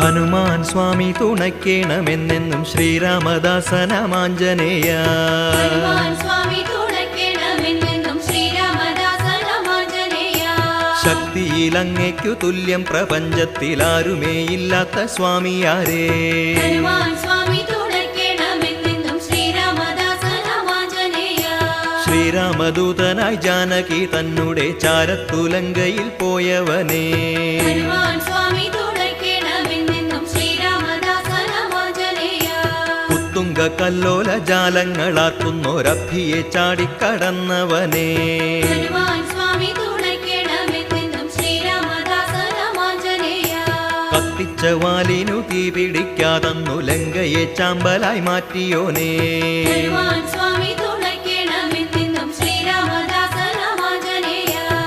ഹനുമാൻ സ്വാമി തുണയ്ക്കണമെന്നെന്നും ശ്രീരാമദാസനമാഞ്ജനേയ. ശക്തിയിലങ്ങയ്ക്കു തുല്യം പ്രപഞ്ചത്തിലാരുമേയില്ലാത്ത സ്വാമിയാരേ. ശ്രീരാമദൂതനായി ജാനകി തന്നെ ചാരത്തുലങ്കയിൽ പോയവനേ. കുത്തുങ്ക കല്ലോല ജാലങ്ങളാക്കുന്നൊരഭിയെ ചാടിക്കടന്നവനേ. കത്തിച്ച വാലിനു തീ പിടിക്കാതന്നു ലങ്കയെ ചാമ്പലായി മാറ്റിയോനേ.